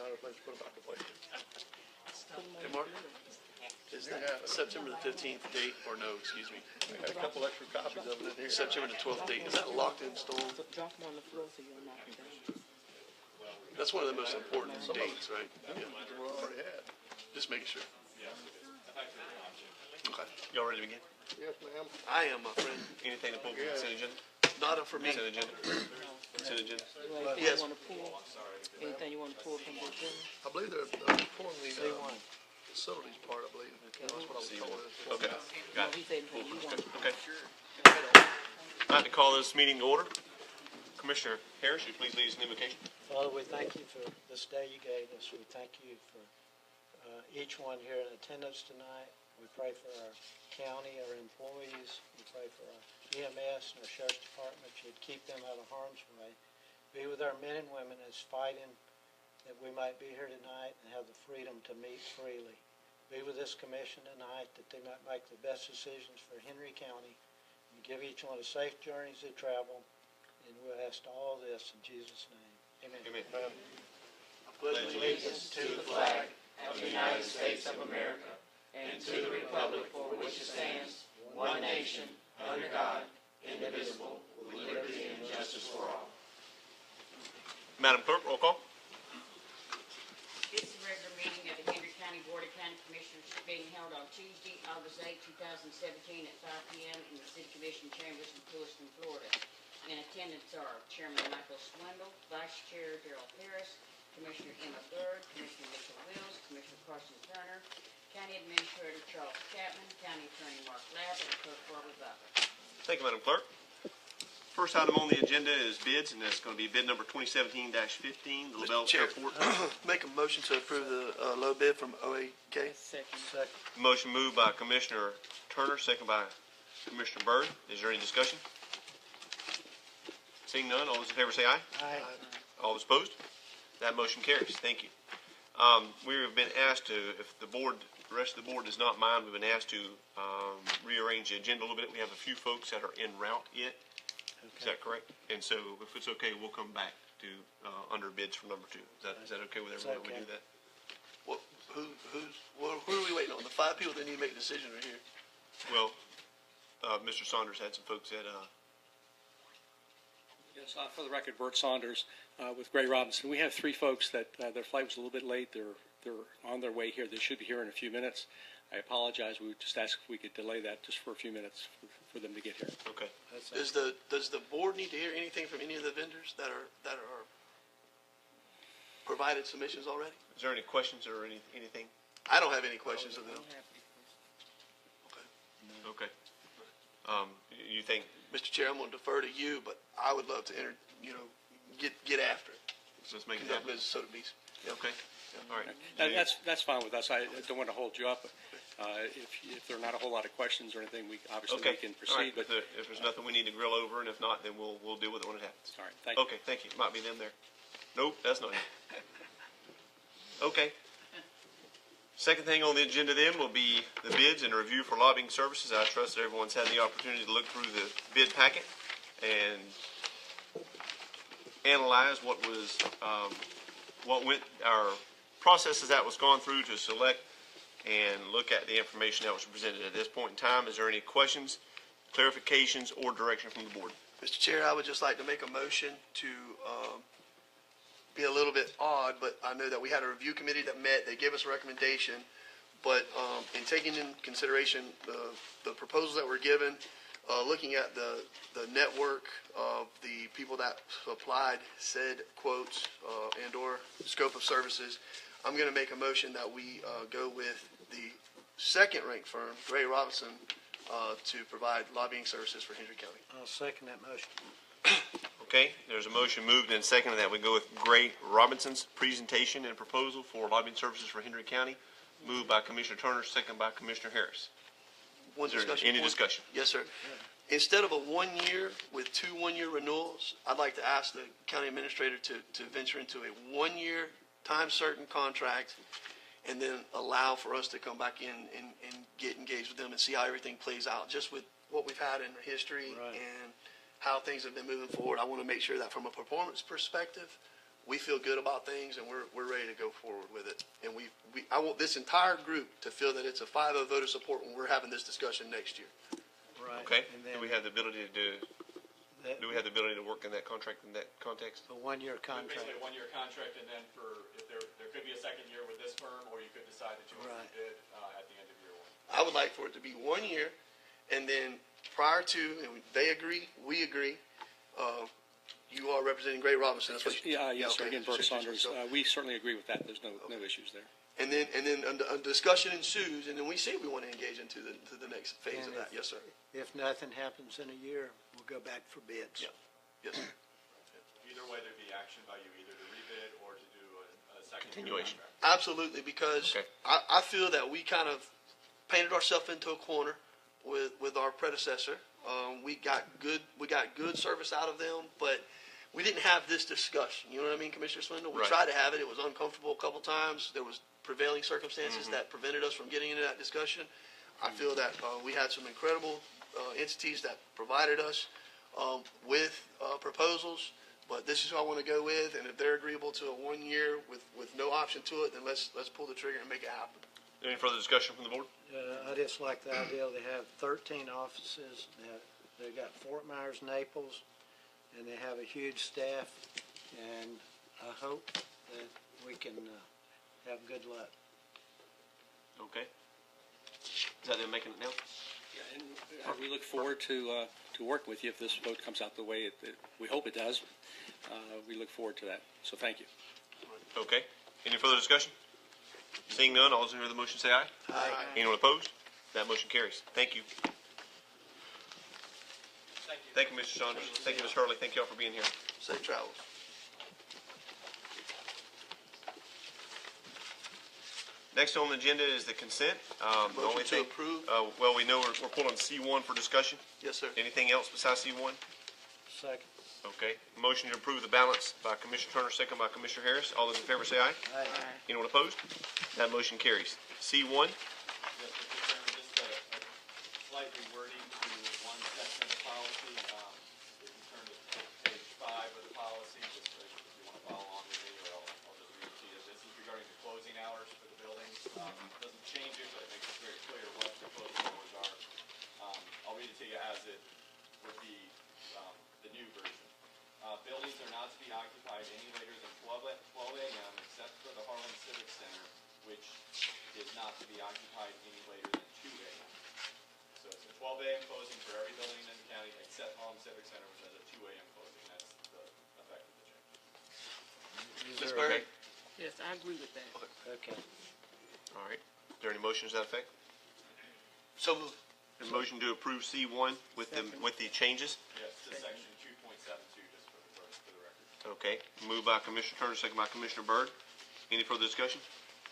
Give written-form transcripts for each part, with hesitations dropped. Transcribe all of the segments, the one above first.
let's put them back away. Hey, Mark, is that September the 15th date, or no, excuse me, I got a couple extra copies of it in here. September the 12th date, is that locked in stone? Drop them on the floor so you'll knock them down. That's one of the most important dates, right? Yeah, We already had. just making sure. Okay, y'all ready to begin? Yes, ma'am. I am, my friend. Anything to pull from the consent agenda? Not for me. Consent agenda? Consent agenda? Anything Yes. you want to pull? Anything you want to pull from the agenda? I believe they're pulling the facilities part, I believe. That's what I was told. Okay, got He it. said anything you want. Okay. I'd like to call this meeting to order. Commissioner Harris, would you please lead us in invocation? Father, we thank you for this day you gave us. We thank you for each one here in attendance tonight. We pray for our county, our employees. We pray for our EMS and our Sheriff's Department. You'd keep them out of harm's way. Be with our men and women as fighting that we might be here tonight and have the freedom to meet freely. Be with this commission tonight that they might make the best decisions for Henry County and give each one a safe journey as they travel. And we'll ask all this in Jesus' name. Amen. Amen. Pledge allegiance to the flag of the United States of America and to the republic for which it stands, one nation, under God, indivisible, with liberty and justice for all. Madam Clerk, roll call. This is a regular meeting of the Henry County Board of County Commissioners being held on Tuesday, August 8, 2017 at 5 p.m. in the City Commission chambers in Lewiston, Florida. In attendance are Chairman Michael Swindle, Vice Chair Darrell Harris, Commissioner Emma Bird, Commissioner Mitchell Wills, Commissioner Carson Turner, County Administrator Charles Chapman, County Attorney Mark Lapp, and Clerk Barbara Butler. Thank you, Madam Clerk. First item on the agenda is bids, and that's going to be bid number 2017-15, the LaBelle Chair. Airport. Make a motion to approve the low bid from OAK. Second. Motion moved by Commissioner Turner, second by Commissioner Byrd. Is there any discussion? Seeing none, all those in favor say aye. Aye. All those opposed? That motion carries. Thank you. We have been asked to, if the rest of the board does not mind, we've been asked to rearrange the agenda a little bit. We have a few folks that are en route yet. Is that correct? And so if it's okay, we'll come back to under bids for number 2. Is that okay with everyone if we do that? Well, who are we waiting on? The 5 people that need to make a decision are here. Well, Mr. Saunders had some folks that Yes, for the record, Bert Saunders with Gray Robinson. We have 3 folks that their flight was a little bit late. They're on their way here. They should be here in a few minutes. I apologize. We would just ask if we could delay that just for a few minutes for them to get here. okay. Does the board need to hear anything from any of the vendors that are provided submissions already? Is there any questions or anything? I don't have any questions of them. Okay. You think? Mr. Chair, I'm going to defer to you, but I would love to get after it. Let's make it Conduct happen. business, so to be. Okay. All right. That's fine with us. I don't want to hold you up. If there are not a whole lot of questions or anything, we can All right. proceed. But If there's nothing we need to grill over, and if not, then we'll deal with it when it happens. all right, thank you. Okay, thank you. Might be them there. Nope, that's not it. Okay. Second thing on the agenda then will be the bids and review for lobbying services. I trust that everyone's had the opportunity to look through the bid packet and analyze what went, our processes that was gone through to select and look at the information that was presented at this point in time. Is there any questions, clarifications, or direction from the board? Mr. Chair, I would just like to make a motion to be a little bit odd, but I know that we had a review committee that met. They gave us a recommendation, but in taking in consideration the proposals that were given, looking at the network of the people that applied said quotes and or scope of services, I'm going to make a motion that we go with the second-ranked firm, Gray Robinson, to provide lobbying services for Henry County. I'll second that motion. Okay, there's a motion moved and seconded that we go with Gray Robinson's presentation and proposal for lobbying services for Henry County, moved by Commissioner Turner, seconded by Commissioner Harris. One Is there discussion any point? discussion? Yes, sir. Instead of a 1 year with 2 1-year renewals, I'd like to ask the county administrator to venture into a 1 year time certain contract and then allow for us to come back in and get engaged with them and see how everything plays out, just with what we've had in history Right. and how things have been moving forward. I want to make sure that from a performance perspective, we feel good about things and we're ready to go forward with it. And I want this entire group to feel that it's a 5-0 voter support when we're having this discussion next year. Right. Okay, And do then we have the ability to do we have the ability to work in that contract in that context? a one-year contract. Basically, a one-year contract, and then if there could be a second year with this firm, or you could decide that you want to bid at the end of year one. I would like for it to be 1 year, and then prior to, and they agree, we agree, you are representing Gray Robinson, that's what you. Yes, sir. okay. Again, Bert So- Saunders, we certainly agree with that. There's no issues there. And then a discussion ensues, and then we see if we want to engage into the next phase of And that. Yes, sir. If nothing happens in a year, we'll go back for bids. Yeah. Yes, sir. Either way, there'd be action by you, either to rebid or to do a second year Continuation. contract. Absolutely, because Okay. I feel that we kind of painted ourselves into a corner with our predecessor. We got good service out of them, but we didn't have this discussion. You know what I mean, Commissioner Swindle? We Right. tried to have it. It was uncomfortable a couple times. There was prevailing circumstances that prevented us from getting into that discussion. I feel that we had some incredible entities that provided us with proposals, but this is who I want to go with. And if they're agreeable to a 1 year with no option to it, then let's pull the trigger and make it happen. Any further discussion from the board? I just like the idea they have 13 offices. They've got Fort Myers, Naples, and they have a huge staff. And I hope that we can have good luck. Okay. Is that them making it now? Yeah, and we look forward to working with you if this vote comes out the way we hope it does. We look forward to that. So thank you. Okay. Any further discussion? Seeing none, all those in favor of the motion say aye. Aye. Anyone opposed? That motion carries. Thank you. Thank you. Thank you, Mr. Saunders. Thank you, Ms. Hurley. Thank you all for being here. Safe travels. Next on the agenda is the consent. The only Motion to thing, approve. well, we know we're pulling C1 for discussion. Yes, sir. Anything else besides C1? Second. Okay. Motion to approve the balance by Commissioner Turner, second by Commissioner Harris. All those in favor say aye. Aye. Anyone opposed? That motion carries. C1, Yes, Mr. Chairman, just a slight rewording to one section of the policy. If you turn to page 5 of the policy, just if you want to follow along with me, or I'll just read it to you. This is regarding the closing hours for the buildings. It doesn't change it, but it makes it very clear what the closing hours are. I'll read it to you as it would be the new version. Buildings are not to be occupied any later than 12 a.m. except for the Harlan Civic Center, which is not to be occupied any later than 2 a.m. So it's a 12 a.m. closing for every building in the county except Harlan Civic Center, which has a 2 a.m. closing. That's the effect of the change. Ms. Berry? Yes, I agree with that. Okay. all right. Is there any motion to that effect? So moved. A motion to approve C1 with the changes? Yes, to section 2.72, just for the record. Okay. Moved by Commissioner Turner, second by Commissioner Byrd. Any further discussion?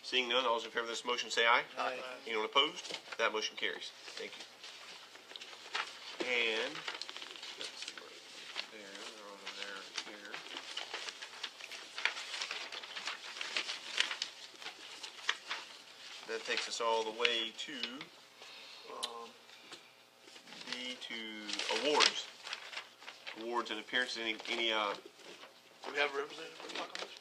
Seeing none, all those in favor of this motion say aye. Aye. Anyone opposed? That motion carries. Thank you. And, let's see where, there, they're over there, here. That takes us all the way to, awards. Awards and appearances, any, Do we have a representative from Buck on this?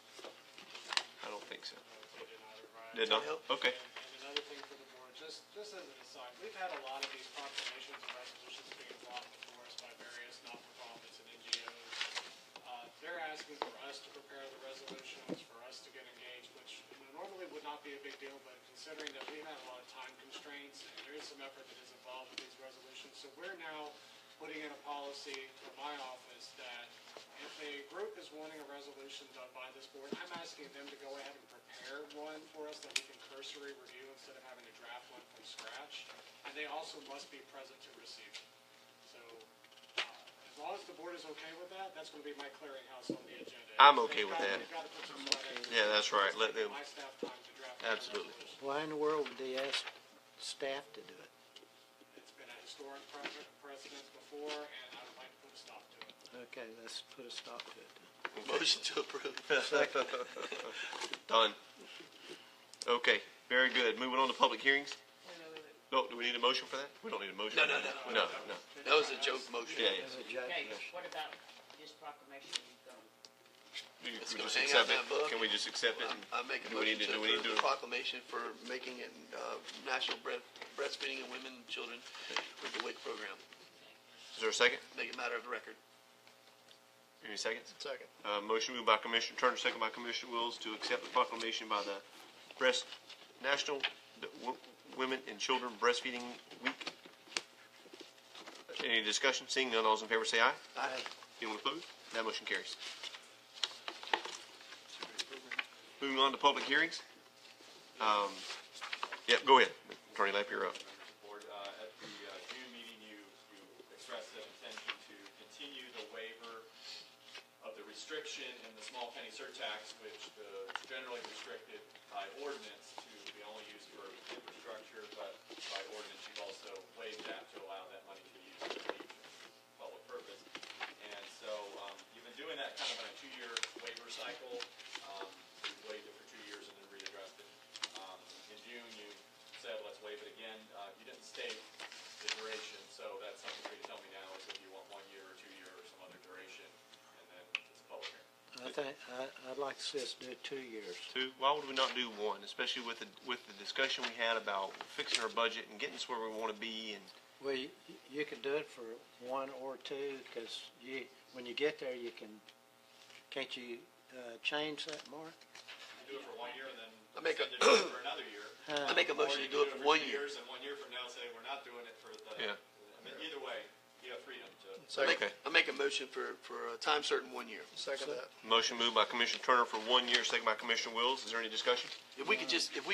I don't think so. They did not arrive. Did not? Okay. And another thing for the board, just as an aside, we've had a lot of these proclamations and resolutions being brought before us by various not-for-profits and NGOs. They're asking for us to prepare the resolutions, for us to get engaged, which normally would not be a big deal, but considering that we've had a lot of time constraints and there is some effort that is involved with these resolutions, so we're now putting in a policy for my office that if a group is wanting a resolution done by this board, I'm asking them to go ahead and prepare one for us that we can cursory review instead of having to draft one from scratch. And they also must be present to receive it. So as long as the board is okay with that, that's going to be my clearinghouse on the agenda. I'm okay with that. We've got to put some sweat into it. Yeah, that's right. Let them, My staff time to draft the absolutely. resolution. Why in the world would they ask staff to do it? It's been a historic precedent before, and I would like to put a stop to it. Okay, let's put a stop to it. Motion to approve. Done. Okay, very good. Moving on to public hearings. No, do we need a motion for that? We don't need a motion. No. No. That was a joke motion. Yeah, yeah. As a judge. Okay, what about this proclamation you've done? It's we gonna just hang out accept in it? that book. Can we just accept it? I make a Do we need motion to, to do we need approve to? the proclamation for making it, National Breastfeeding of Women and Children with the WIC program. Is there a second? Make it matter of the record. Any seconds? Second. Motion moved by Commissioner Turner, second by Commissioner Wills to accept the proclamation by the National Women and Children Breastfeeding Week. Any discussion? Seeing none, all those in favor say aye. Aye. Anyone opposed? That motion carries. Moving on to public hearings. Yep, go ahead. Attorney Lapp, you're up. Board, at the June meeting, you expressed an intention to continue the waiver of the restriction in the small county surtax, which is generally restricted by ordinance to be only used for infrastructure, but by ordinance, you've also waived that to allow that money to be used for public purpose. And so, you've been doing that kind of on a 2-year waiver cycle. You've waived it for 2 years and then readdressed it. In June, you said, let's waive it again. You didn't state the duration, so that's something for you to tell me now, is if you want 1 year or 2 year or some other duration, and then it's a public hearing. I'd like to see us do it 2 years. Two, why would we not do one, especially with the discussion we had about fixing our budget and getting us where we want to be and Well, you can do it for 1 or 2, because when you get there, can't you change that, Mark? You do it for 1 year and then I make a- extend it for another year. I make a motion to do it for 1 year. 2 years, and 1 year from now, say, we're not doing it for the, Yeah. I mean, either way, you have freedom to. Okay. I make a motion for a time certain 1 year. Second that. Motion moved by Commissioner Turner for 1 year, second by Commissioner Wills. Is there any discussion? If we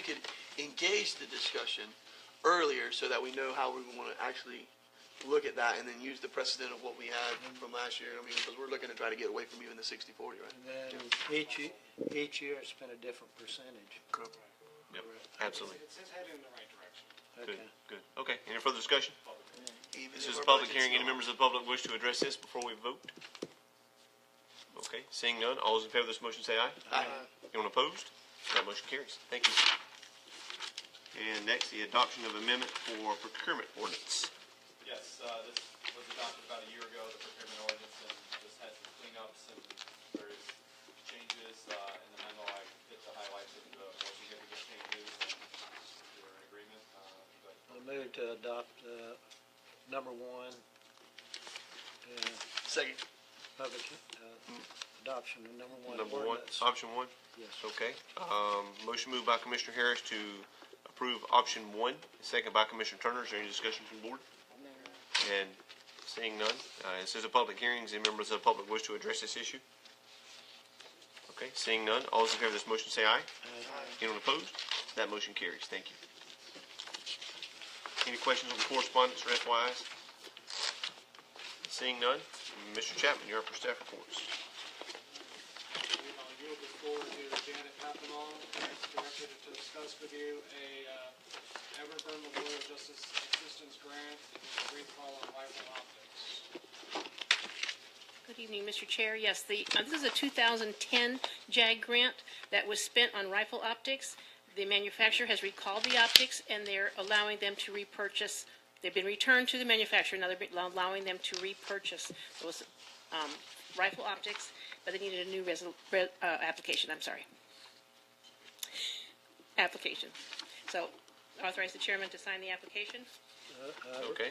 could engage the discussion earlier so that we know how we want to actually look at that and then use the precedent of what we had from last year. I mean, because we're looking to try to get away from even the 60/40, right? And then each year it's been a different percentage. Yep, absolutely. It's heading in the right direction. Good, Okay. good. Okay, any further discussion? Even This if is a our public budget's hearing. Any not- members of the public wish to address this before we vote? Okay, seeing none, all those in favor of this motion say aye. Aye. Anyone opposed? That motion carries. Thank you. And next, the adoption of amendment for procurement ordinance. Yes, this was adopted about a year ago, the procurement ordinance, and just had some cleanups and various changes. In the memo, I hit the highlights of the more significant changes, and we're in agreement. I move to adopt number 1, Second. public adoption of number 1 Number one, ordinance. option one? Yes. Okay. Motion moved by Commissioner Harris to approve option 1, second by Commissioner Turner. Is there any discussion from the board? And seeing none, this is a public hearing. Does any members of the public wish to address this issue? Okay, seeing none, all those in favor of this motion say aye. Anyone opposed? That motion carries. Thank you. Any questions on the correspondence or FYIs? Seeing none, Mr. Chapman, you're up for staff reports. I'll yield the floor to Janet Pappenall, directed to discuss with you a Everburn Memorial Justice Assistance Grant and a recall on rifle optics. Good evening, Mr. Chair. Yes, this is a 2010 JAG grant that was spent on rifle optics. The manufacturer has recalled the optics, and they're allowing them to repurchase. They've been returned to the manufacturer, now they're allowing them to repurchase those rifle optics, but they needed a new application. Application. So, authorize the chairman to sign the application. Okay.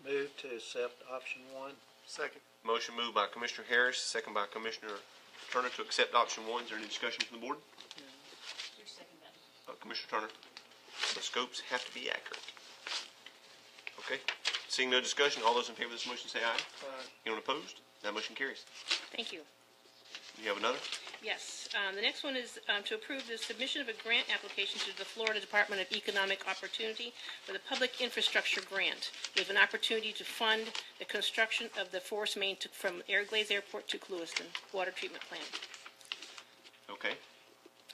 Move to accept option 1. Second. Motion moved by Commissioner Harris, second by Commissioner Turner to accept option 1. Is there any discussion from the board? Your second button. Commissioner Turner, the scopes have to be accurate. Okay. Seeing no discussion, all those in favor of this motion say aye. Anyone opposed? That motion carries. Thank you. You have another? Yes, the next one is to approve the submission of a grant application to the Florida Department of Economic Opportunity for the Public Infrastructure Grant, with an opportunity to fund the construction of the force main from Everglades Airport to Clewiston Water Treatment Plant. Okay.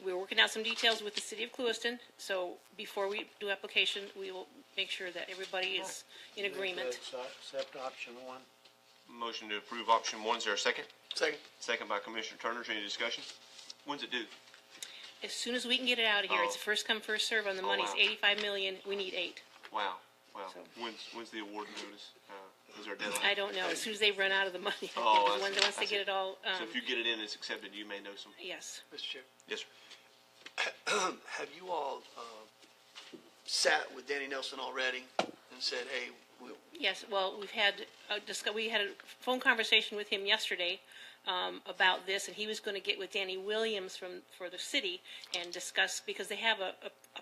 We're working out some details with the city of Clewiston, so before we do application, we will make sure that everybody is in agreement. Move to accept option 1. Motion to approve option 1. Is there a second? Second. Second by Commissioner Turner. Is there any discussion? When's it due? As soon as we can get it out of here, it's a first come, first serve on the money. It's wow. $85 million, we need 8. Wow. Wow. So- When's the award notice? Is there a deadline? I don't know, as soon as they run out of the money. Oh, I see. Once they get it all, So if you get it in, it's accepted, you may know some. yes. Mr. Chair, Yes, sir. have you all sat with Danny Nelson already and said, hey, Yes, well, we had a phone conversation with him yesterday about this, and he was going to get with Danny Williams for the city and discuss, because they have a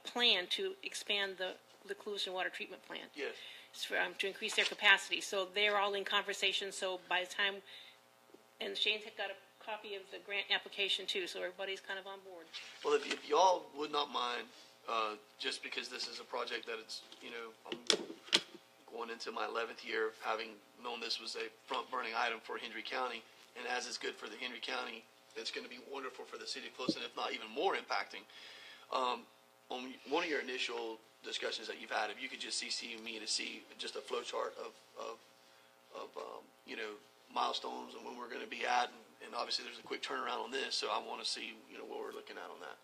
plan to expand the Clueston Water Treatment Plant. yes, To increase their capacity. So they're all in conversation, so by the time, and Shane's got a copy of the grant application too, so everybody's kind of on board. well, if y'all would not mind, just because this is a project that it's, I'm going into my 11th year of having known this was a front-burning item for Hendry County, and as it's good for the Hendry County, it's going to be wonderful for the city of Clueston, if not even more impacting. On one of your initial discussions that you've had, if you could just CC me to see just a flow chart of milestones and when we're going to be at, and obviously there's a quick turnaround on this, so I want to see, what we're looking at on that.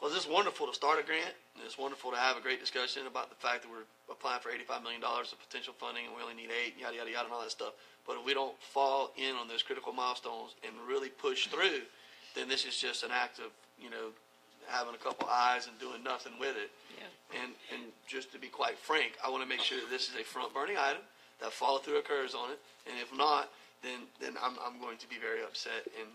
Well, it's just wonderful to start a grant, and it's wonderful to have a great discussion about the fact that we're applying for $85 million of potential funding, and we only need 8, yada, yada, yada, and all that stuff. But if we don't fall in on those critical milestones and really push through, then this is just an act of, having a couple eyes and doing nothing with it. Yeah. And just to be quite frank, I want to make sure that this is a front-burning item, that follow-through occurs on it, and if not, then I'm going to be very upset and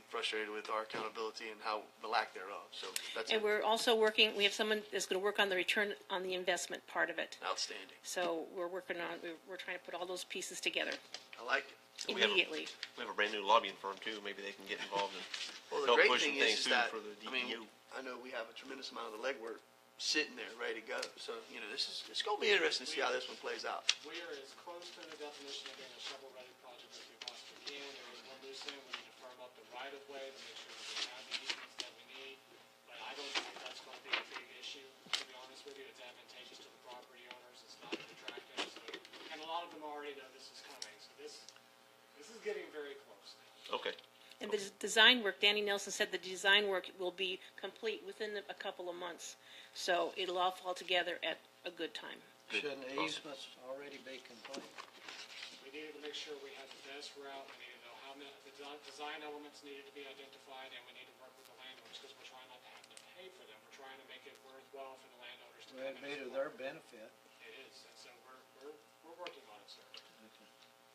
frustrated with our accountability and how the lack thereof. So that's And we're also working, we have someone that's going to work on the return on the investment part of it. outstanding. So we're trying to put all those pieces together I like it. So we have immediately. We have a brand new lobbying firm too, maybe they can get involved and Well, the help great pushing thing things is through that, for the I mean, DEU. I know we have a tremendous amount of the legwork sitting there, ready to go. So, it's going to be interesting to see how this one plays out. We are as close to the definition of being a shovel-ready project as we possibly can. There is one loose end, we need to firm up the right-of-way to make sure that we have the easements that we need. But I don't think that's going to be a big issue, to be honest with you. It's advantageous to the property owners, it's not detracting. So, and a lot of them already know this is coming. So this is getting very close now. Okay. And the design work, Danny Nelson said the design work will be complete within a couple of months. So it'll all fall together at a good time. Shouldn't the easements already be complete? We needed to make sure we had the best route, we needed to know how many, the design elements needed to be identified, and we need to work with the landowners, because we're trying not to have to pay for them. We're trying to make it worthwhile for the landowners to Well, come it'd in. be to their benefit. It is, and so we're working on it, sir.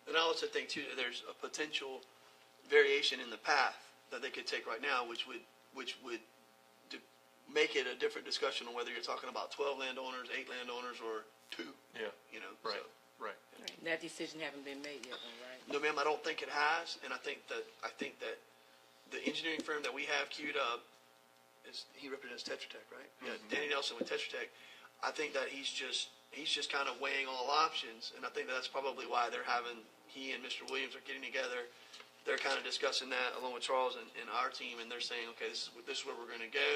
And I also think, too, that there's a potential variation in the path that they could take right now, which would make it a different discussion on whether you're talking about 12 landowners, 8 landowners, or 2. Yeah. Right. So. Right. That decision haven't been made yet, though, right? No, ma'am, I don't think it has, and I think that the engineering firm that we have queued up he represents Tetra Tech, right? Yeah, Danny Nelson with Tetra Tech. I think that he's just kind of weighing all options, and I think that's probably why he and Mr. Williams are getting together. They're kind of discussing that along with Charles and our team, and they're saying, okay, this is where we're going to go.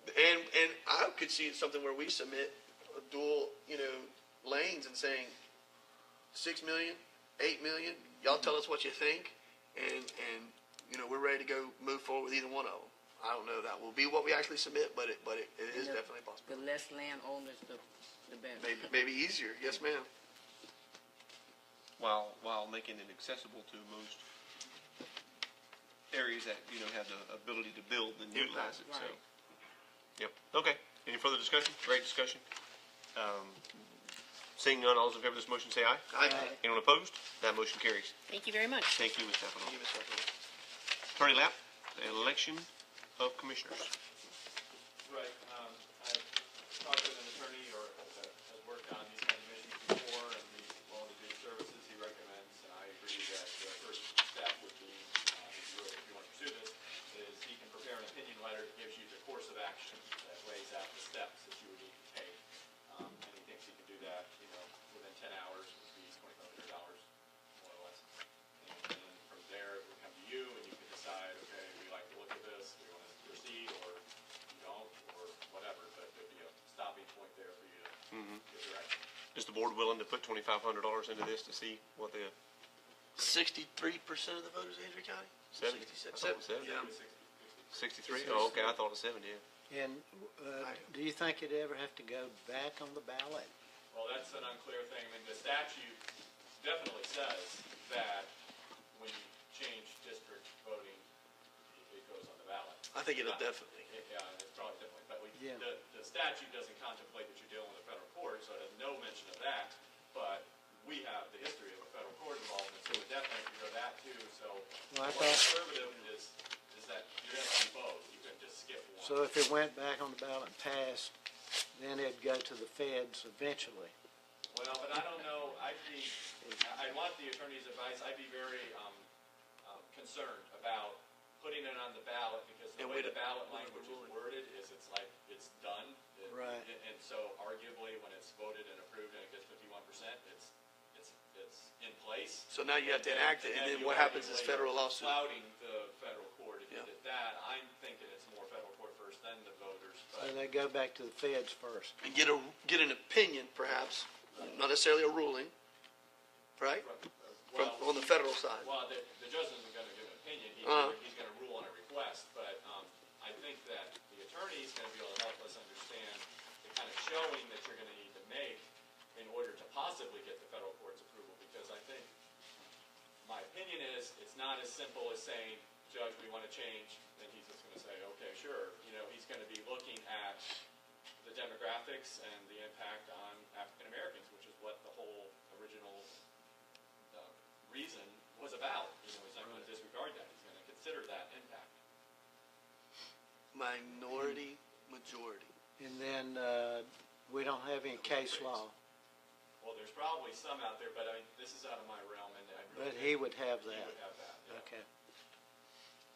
And I could see something where we submit a dual, lanes and saying 6 million, 8 million. Y'all tell us what you think, and we're ready to go move forward with either one of them. I don't know if that will be what we actually submit, but it is definitely possible. The less landowners, the better. Maybe easier. Yes, ma'am. While making it accessible to most areas that have the ability to build and utilize it. So, Right. yep. Okay. Any further discussion? Great discussion. Seeing none, all those in favor of this motion say aye. Aye. Anyone opposed? That motion carries. Thank you very much. Thank you, Ms. Stefano. Thank you, Ms. Stefano. Attorney Lapp, election of commissioners. Right, I've talked with an attorney that has worked on these kind of issues before, and he's willing to do services he recommends, and I agree that the first step would be, if you want to pursue this, is he can prepare an opinion letter that gives you the course of action that lays out the steps that you would need to take. And he thinks he can do that, within 10 hours, which would be $2,500, more or less. And then from there, it would come to you, and you can decide, okay, we like the look of this, we want to proceed, or you don't, or whatever, but there'd be a stopping point there for you to get direction. Is the board willing to put $2,500 into this to see what the 63% of the voters in Hendry County? 70? 67. I thought it was 70. Yeah. 63? Oh, okay. I thought it was 70. Yeah. And do you think it'd ever have to go back on the ballot? Well, that's an unclear thing. I mean, the statute definitely says that when you change district voting, it goes on the ballot. I think it'll definitely. Yeah, it's probably definitely, but Yeah. the statute doesn't contemplate that you're dealing with a federal court, so it has no mention of that. But we have the history of a federal court involvement, so it definitely could go that too. So Well, I more thought- conservative is that you're going to do both. You can just skip one. So if it went back on the ballot and passed, then it'd go to the feds eventually. Well, but I don't know, I want the attorney's advice, I'd be very concerned about putting it on the ballot, because the And way wait the a- ballot language is worded is it's like, it's done. Right. And so arguably, when it's voted and approved and it gets 51%, it's in place. So now you have to enact it, and then you what happens is arguably federal are lawsuit. Flouting the federal court. If you Yeah. did that, I'm thinking it's more federal court first, then the voters, but. And they go back to the feds first. And get an opinion, perhaps, not necessarily a ruling, right? From, Well, on the federal side. Well, the judge isn't going to give an opinion. He's going to rule on a request, but I think that the attorney is going to be able to help us understand the kind of showing that you're going to need to make in order to possibly get the federal court's approval, because I think, my opinion is, it's not as simple as saying, Judge, we want to change, and he's just going to say, okay, sure. You know, he's going to be looking at the demographics and the impact on African Americans, which is what the whole original reason was about. You know, he's not going to disregard that. He's going to consider that impact. Minority, majority. And then, we don't have any case law, Well, there's probably some out there, but I mean, this is out of my realm, and I really but think he would have he that. would have that. Yeah. Okay.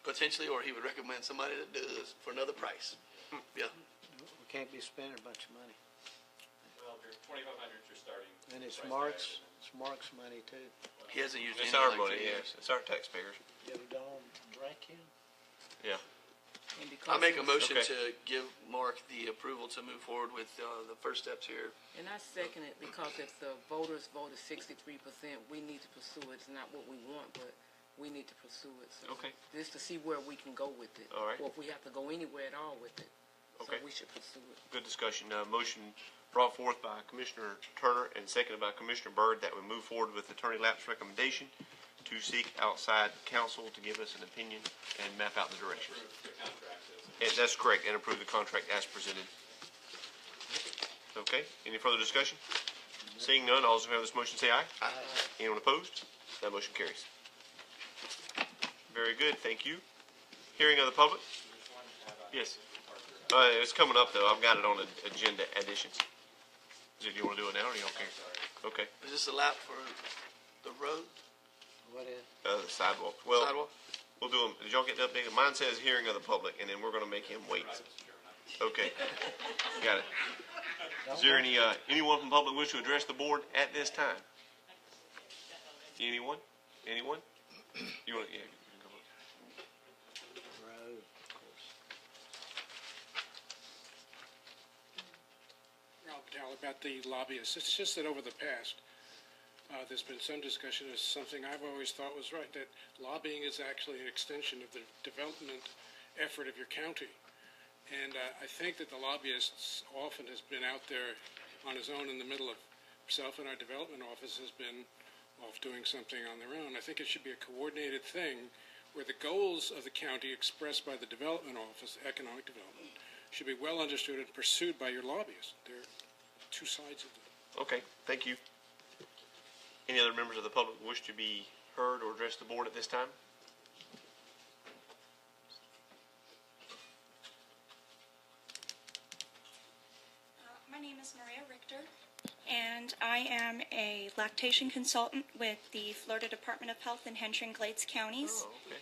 Potentially, or he would recommend somebody that does this for another price. Yeah. We can't be spending a bunch of money. Well, if you're 2,500, you're starting. And it's price tag, Mark's money too. He hasn't used It's any our in like money, 10 yes. It's our taxpayers. You ever done drank him? Yeah. And because I make a it's- motion Okay. to give Mark the approval to move forward with the first steps here. And I second it, because if the voters voted 63%, we need to pursue it. It's not what we want, but we need to pursue it. So Okay. just to see where we can go with it. All right. Or if we have to go anywhere at all with it. Okay. So we should pursue it. Good discussion. Motion brought forth by Commissioner Turner and seconded by Commissioner Byrd that we move forward with Attorney Lapp's recommendation to seek outside counsel to give us an opinion and map out the directions. approve the contract is. That's correct, and approve the contract as presented. Okay, any further discussion? Seeing none, all those in favor of this motion say aye. Aye. Anyone opposed? That motion carries. Very good, thank you. Hearing of the public? Yes. It's coming up, though. I've got it on the agenda additions. Do you want to do it now, or you don't care? Okay, Is this a lap for the road, What is? the sidewalk. Well, sidewalk? we'll do them. Did y'all get the updated? Mine says hearing of the public, and then we're going to make him wait. Okay, got it. Is there anyone from the public wish to address the board at this time? Anyone? Anyone? You want? Yeah. You can come up. Road, of course. Ralph Patel, about the lobbyists. It's just that over the past, there's been some discussion of something I've always thought was right, that lobbying is actually an extension of the development effort of your county. And I think that the lobbyists often has been out there on his own in the middle of himself, and our development office has been off doing something on their own. I think it should be a coordinated thing where the goals of the county expressed by the development office, economic development, should be well understood and pursued by your lobbyists. There are two sides of it. Okay, thank you. Any other members of the public wish to be heard or address the board at this time? My name is Maria Richter, and I am a lactation consultant with the Florida Department of Health in Henshaw and Glades counties. Oh, okay.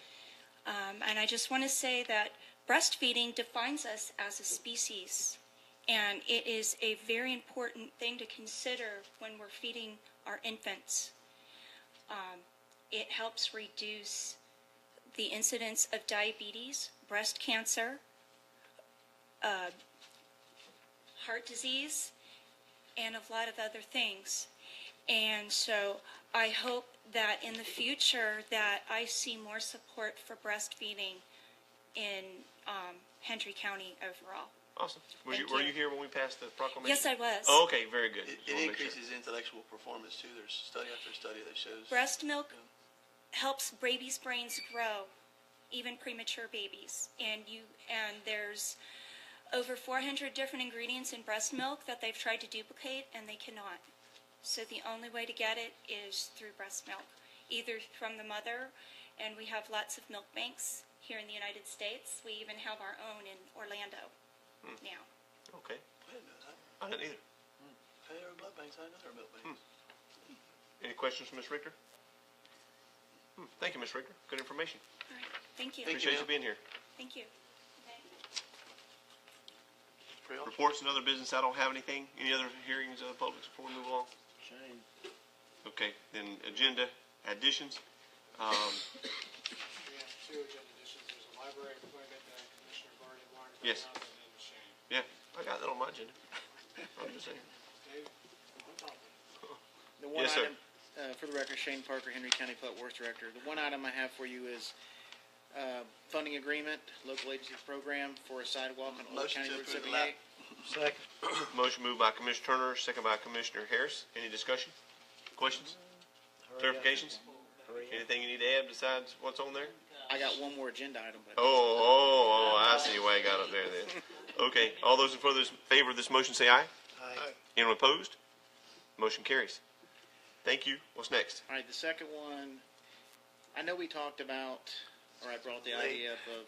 And I just want to say that breastfeeding defines us as a species, and it is a very important thing to consider when we're feeding our infants. It helps reduce the incidence of diabetes, breast cancer, heart disease, and a lot of other things. And so I hope that in the future that I see more support for breastfeeding in Hendry County overall. Awesome. Were Thank you you. here when we passed the proclamation? Yes, I was. Oh, okay, very good. It Just wanna make sure. increases intellectual performance too. There's study after study that shows. Breast milk helps babies' brains grow, even premature babies. And there's over 400 different ingredients in breast milk that they've tried to duplicate, and they cannot. So the only way to get it is through breast milk, either from the mother, and we have lots of milk banks here in the United States. We even have our own in Orlando now. Okay. I didn't know that. I didn't either. Hey, there are blood banks. I didn't know there are milk banks. Any questions from Ms. Richter? Thank you, Ms. Richter. Good information. All right, thank you. Appreciate you being here. Thank you. Pretty awesome. Reports and other business, I don't have anything. Any other hearings of the public before we move along? Shane. Okay, then agenda additions. We have two agenda additions. There's a library appointment that Commissioner Barney learned about, Yes. and then Shane. Yeah, I got that on my agenda. I'm just saying. Dave, on top. The one Yes, sir. item, for the record, Shane Parker, Henry County Public Works Director. The one item I have for you is funding agreement, local agency program for a sidewalk on Old Motion County to Road approve the 78. Second. Motion moved by Commissioner Turner, second by Commissioner Harris. Any discussion? Questions? Clarifications? Anything you need to add besides what's on there? I got one more agenda item, but I see why you got up there then. Okay, all those in favor of this motion say aye. Aye. Anyone opposed? Motion carries. Thank you. What's next? all right, the second one, I know we talked about, or I brought the idea up of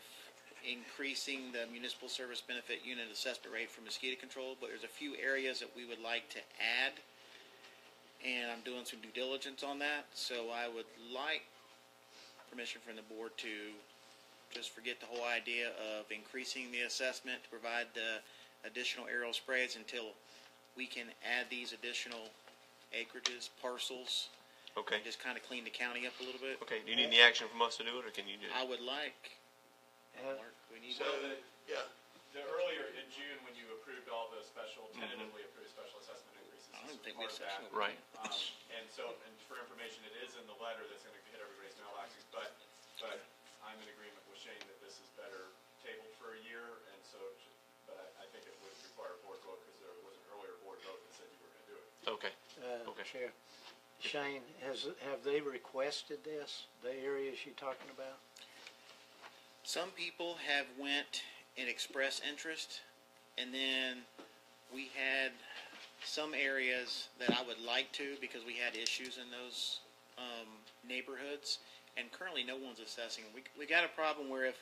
increasing the municipal service benefit unit assessment rate for mosquito control, but there's a few areas that we would like to add, and I'm doing some due diligence on that, so I would like permission from the board to just forget the whole idea of increasing the assessment to provide the additional aerial sprays until we can add these additional acreages, parcels, Okay. and just kind of clean the county up a little bit. Okay, do you need any action from us to do it, or can you do it? I would like, Uh, Mark, we need So Yeah. the earlier in June, when you approved all the tentatively approved special assessment increases. I don't this was think we part of assessed that. them. Right. And for information, it is in the letter that's gonna hit everybody's mailboxes, but I'm in agreement with Shane that this is better tabled for a year, and so, but I think it would require a board vote, because there was an earlier board vote that said you were gonna do it. Okay. Okay. Chair. Shane, have they requested this, the areas you're talking about? some people have went and expressed interest, and then we had some areas that I would like to, because we had issues in those neighborhoods, and currently no one's assessing. We got a problem where if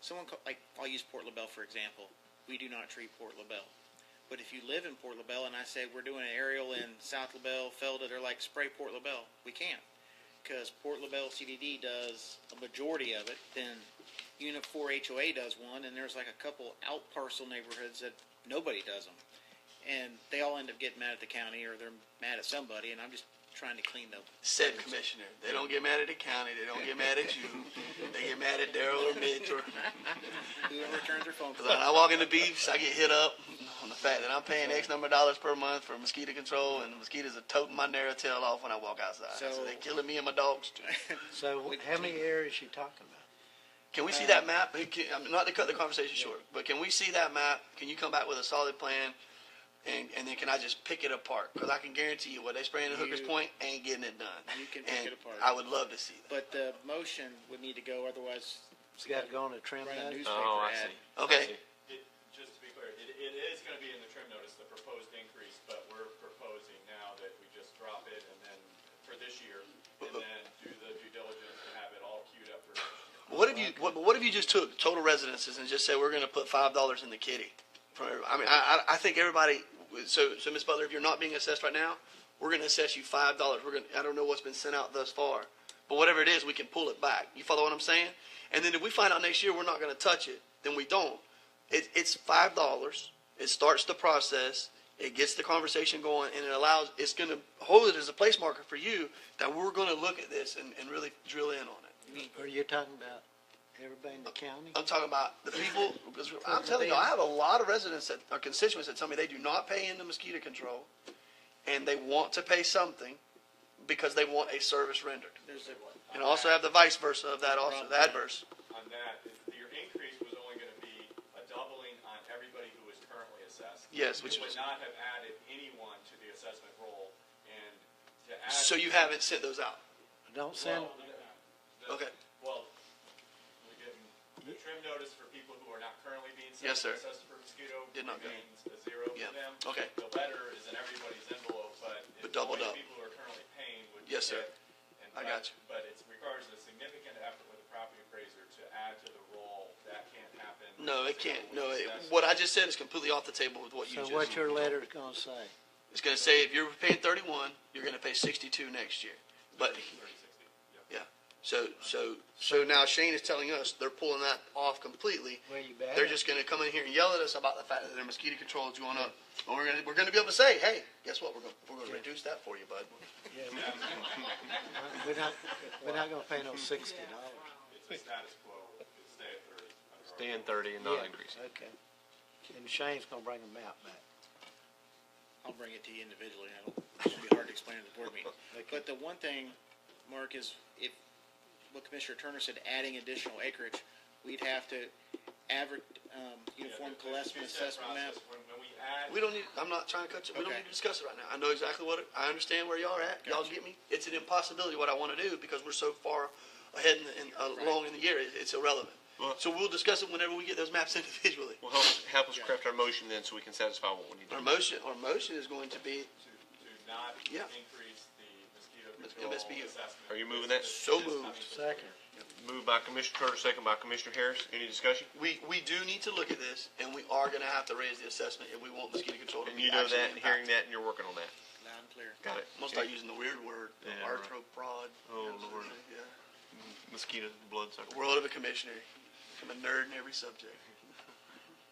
someone, like, I'll use Port LaBelle for example, we do not treat Port LaBelle. But if you live in Port LaBelle and I say we're doing an aerial in South LaBelle, Felda, they're like, spray Port LaBelle. We can't, because Port LaBelle CDD does a majority of it, then Unit 4 HOA does one, and there's like a couple out parcel neighborhoods that nobody does them. And they all end up getting mad at the county, or they're mad at somebody, and I'm just trying to clean up. Said commissioner. They don't get mad at the county. They don't get mad at you. They get mad at Daryl or Mitch or. Whoever returns their phone Because call. when I walk into beefs, I get hit up on the fact that I'm paying X number of dollars per month for mosquito control, and the mosquitoes are toting my narrow tail off when I walk outside. So, So- they're killing me and my dogs too. So how many areas you talking about? Can we see that map? Not to cut the conversation short, but can we see that map? Can you come back with a solid plan? And then can I just pick it apart? Because I can guarantee you what they spray in the Hooker's Point ain't getting it done. You can pick And it apart. I would love to see that. But the motion would need to go, otherwise It's got to go on a trim run a notice? newspaper Oh, I ad. see. Okay. Just to be clear, it is gonna be in the trim notice, the proposed increase, but we're proposing now that we just drop it and then, for this year, and then do the due diligence and have it all queued up for next year. What if you just took total residences and just said we're going to put $5 in the kitty? I think everybody. So Ms. Butler, if you're not being assessed right now, we're going to assess you $5. I don't know what's been sent out thus far, but whatever it is, we can pull it back. You follow what I'm saying? And then if we find out next year we're not going to touch it, then we don't. It's $5. It starts the process. It gets the conversation going, and it's going to hold it as a place marker for you that we're going to look at this and really drill in on it. Are you talking about everybody in the county? I'm talking about the people, because I'm telling you, I have a lot of residents that are constituents that tell me they do not pay into mosquito control, and they want to pay something because they want a service rendered. There's a, And also have the vice versa of that also, the adverse. On that, your increase was only gonna be a doubling on everybody who was Yes, which You was, would not have added anyone to the assessment roll, and to add. so you haven't sent those out? Don't send, Okay. Well, we didn't, the trim notice for people who are not currently being Yes, sir. assessed for mosquito Did not go. remains a zero Yeah. for them. Okay. The letter is in everybody's envelope, but But it's doubled only up. people who are currently paying would. Yes, sir. get, and I got you. But it requires a significant effort with the property appraiser to add to the roll. That can't happen. No, it can't. No, Zero with what I just said is completely off the table with what you so just. what your letter's gonna say? It's going to say if you're paying 31, you're going to pay 62 next year. But 30, 60, yep. yeah, so now Shane is telling us they're pulling that off completely. Where you bad? They're just going to come in here and yell at us about the fact that their mosquito control is going up. And we're going to be able to say, hey, guess what? We're going to reduce that for you, bud. Yeah, we're not gonna pay no $60. It's the status quo. It's stay at 30. Stay in 30 and not Yeah, increase. okay. And Shane's gonna bring a map back. I'll bring it to you individually. It'll be hard to explain at the board meeting. But the one thing, Mark, is if, what Commissioner Turner said, adding additional acreage, we'd have to uniform collessment assessment map. When we add. We don't need, I'm not trying to cut you, we don't Okay. need to discuss it right now. I know exactly I understand where y'all are at. Y'all get me? It's an impossibility what I want to do because we're so far ahead along in the year, it's irrelevant. Well- So we'll discuss it whenever we get those maps individually. Well, help us craft our motion then so we can satisfy what we need to Our do. motion is going to be, To not Yeah. increase the mosquito control MSBU. assessment. Are you moving that? so moved. Second. Moved by Commissioner Turner, second by Commissioner Harris. Any discussion? We do need to look at this, and we are gonna have to raise the assessment if we want mosquito control to And be you know actually that and hearing impacted. that and you're working on that. Loud and clear. Got it. I'm gonna start using the weird word, Yeah, right. arthropod. Oh, Lord. Yeah. Mosquito bloodsucker. World of a commissioner. I'm a nerd in every subject.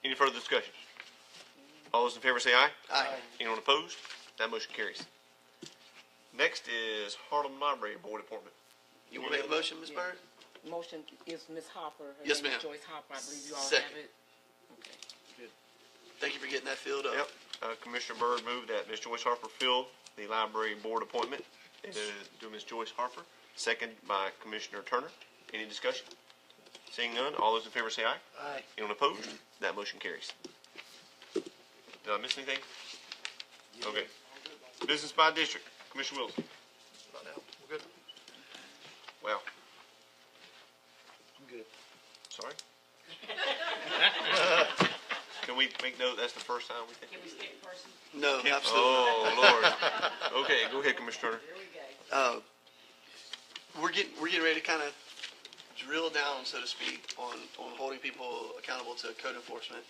Any further discussion? All those in favor say aye. Aye. Anyone opposed? That motion carries. Next is Harlem Library Board appointment. You wanna make a motion, Ms. Bird? Motion is Ms. Hopper. Her Yes, name is ma'am. Joyce Hopper, I believe you all Second. have it. Okay. Thank you for getting that filled up. Yep. Commissioner Byrd moved that Ms. Joyce Harper fill the library board appointment. Do Ms. Joyce Harper. Second by Commissioner Turner. Any discussion? Seeing none, all those in favor say aye. Aye. Anyone opposed? That motion carries. Did I miss anything? Okay. Business by district. Commissioner Wilson. Right now, we're good. Wow. I'm good. Sorry. Can we make note that's the first time we think? Can we skip person? No, absolutely. Oh, Lord. Okay, go ahead, Commissioner Turner. Here we go. We're getting ready to kind of drill down, so to speak, on holding people accountable to code enforcement.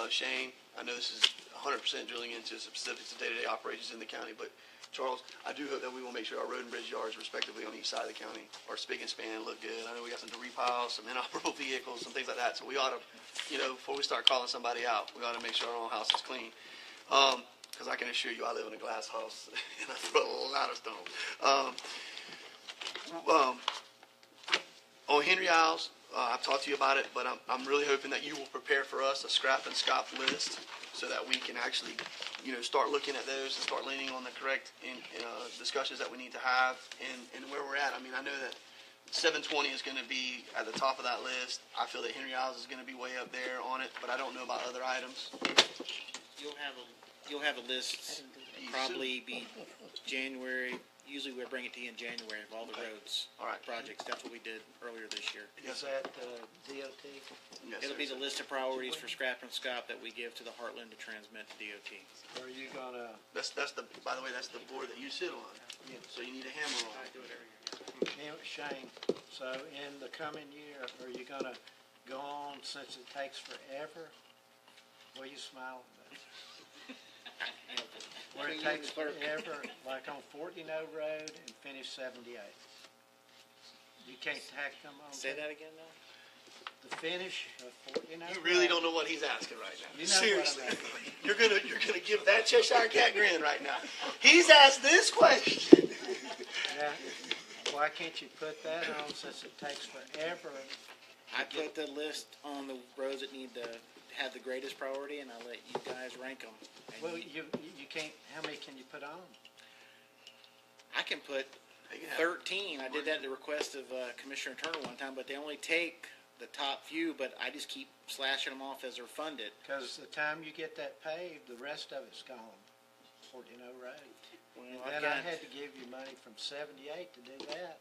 Shane, I know this is 100% drilling into specifics of day-to-day operations in the county, but Charles, I do hope that we will make sure our road and bridge yards, respectively, on each side of the county are spick and span, look good. I know we got some debris piles, some inoperable vehicles, some things like that. So we ought to, before we start calling somebody out, we ought to make sure our own house is clean. Because I can assure you, I live in a glass house and I throw a lot of stones. On Henry Isles, I've talked to you about it, but I'm really hoping that you will prepare for us a scrap and scop list so that we can actually, start looking at those and start leaning on the correct discussions that we need to have and where we're at. I mean, I know that 720 is going to be at the top of that list. I feel that Henry Isles is going to be way up there on it, but I don't know about other items. You'll have a list, probably be January. Usually we bring it to you in January of all the roads. All right. Projects. That's what we did earlier this year. Is that DOT? Yes, It'll sir. be the list of priorities for scrap and scop that we give to the Heartland to transmit to DOT. Are you gonna, That's by the way, that's the board that you sit on. Yeah. So you need a hammer on it. Do it every year. Shane, so in the coming year, are you gonna go on since it takes forever? What are you smiling at? Where it takes forever, like on 40 Road and finish 78. You can't tack them on. Say that again now? The finish of 40 Road. You really don't know what he's asking right now. You know what Seriously. I'm asking. You're gonna give that Cheshire Cat grin right now. He's asked this question. Yeah. Why can't you put that on since it takes forever? I put the list on the roads that need to have the greatest priority, and I let you guys rank them. And Well, you can't, how many can you put on? I can put 13. I did that at the request of Commissioner Turner one time, but they only take the top few, but I just keep slashing them off as they're funded. Because the time you get that paved, the rest of it's gone, Road. Well, And I've then I got- had to give you money from 78 to do that,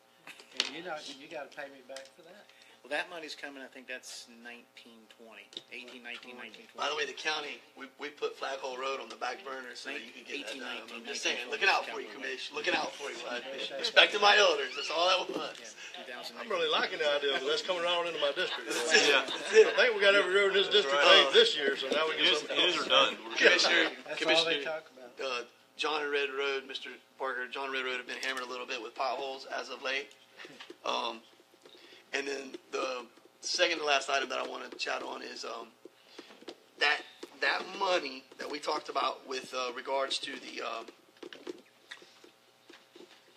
and you gotta pay me back for that. Well, that money's coming, I think that's 1920, 18, 19, 1920. By the way, the county, we put Flaghole Road on the back burner so that you can get that 18, done. 19, I'm just saying, 19, looking out for you, Commissioner, looking out for you, bud. Respecting my elders, that's all that was. 2019. I'm really liking the idea, but that's coming around into my district. Yeah. I think we got every road in this district paved this year, so now we It get is, something it is else. or done. Commissioner, That's all they Commissioner, talk about. John and Red Road, Mr. Parker, John and Red Road have been hammered a little bit with potholes as of late. And then the second to last item that I want to chat on is that money that we talked about with regards to the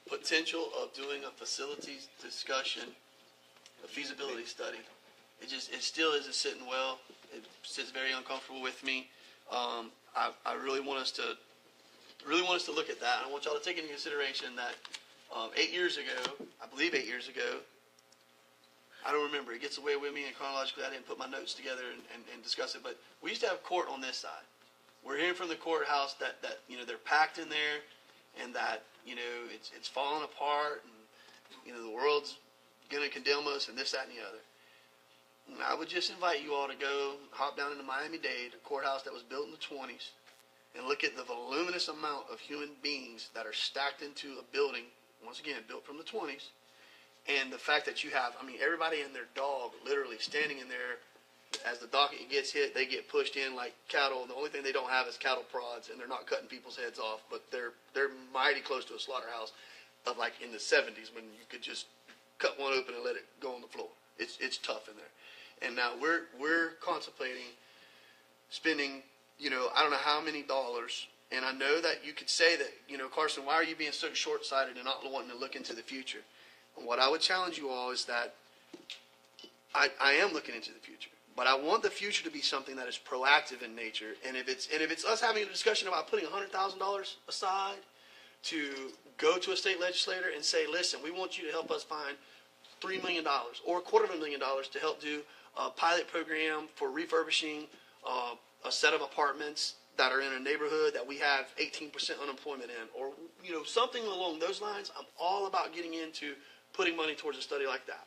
potential of doing a facilities discussion, a feasibility study. It still isn't sitting well. It sits very uncomfortable with me. I really want us to look at that. I want y'all to take into consideration that 8 years ago, I believe 8 years ago, I don't remember. It gets away with me, and chronologically, I didn't put my notes together and discuss it. But we used to have court on this side. We're hearing from the courthouse that they're packed in there, and that it's falling apart, and the world's going to condemn us, and this, that, and the other. And I would just invite you all to go hop down into Miami-Dade, a courthouse that was built in the 20s, and look at the voluminous amount of human beings that are stacked into a building, once again, built from the 20s. And the fact that you have, everybody and their dog literally standing in there as the docket gets hit, they get pushed in like cattle. The only thing they don't have is cattle prods, and they're not cutting people's heads off, but they're mighty close to a slaughterhouse of like in the 70s when you could just cut one open and let it go on the floor. It's tough in there. And now we're contemplating spending, I don't know how many dollars. And I know that you could say that, Carson, why are you being so short-sighted and not wanting to look into the future? And what I would challenge you all is that I am looking into the future, but I want the future to be something that is proactive in nature. And if it's us having a discussion about putting $100,000 aside to go to a state legislator and say, listen, we want you to help us find $3 million or $250,000 to help do a pilot program for refurbishing a set of apartments that are in a neighborhood that we have 18% unemployment in, or something along those lines. I'm all about getting into putting money towards a study like that.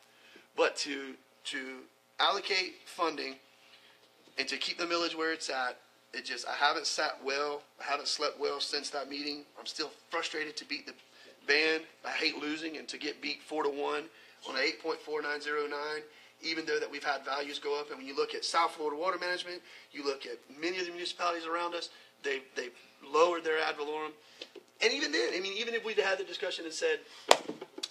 But to allocate funding and to keep the millage where it's at, I haven't sat well. I haven't slept well since that meeting. I'm still frustrated to beat the band. I hate losing, and to get beat 4-1 on an 8.4909, even though that we've had values go up. And when you look at South Florida Water Management, you look at many of the municipalities around us, they've lowered their ad valorem. And even then, even if we'd had the discussion and said,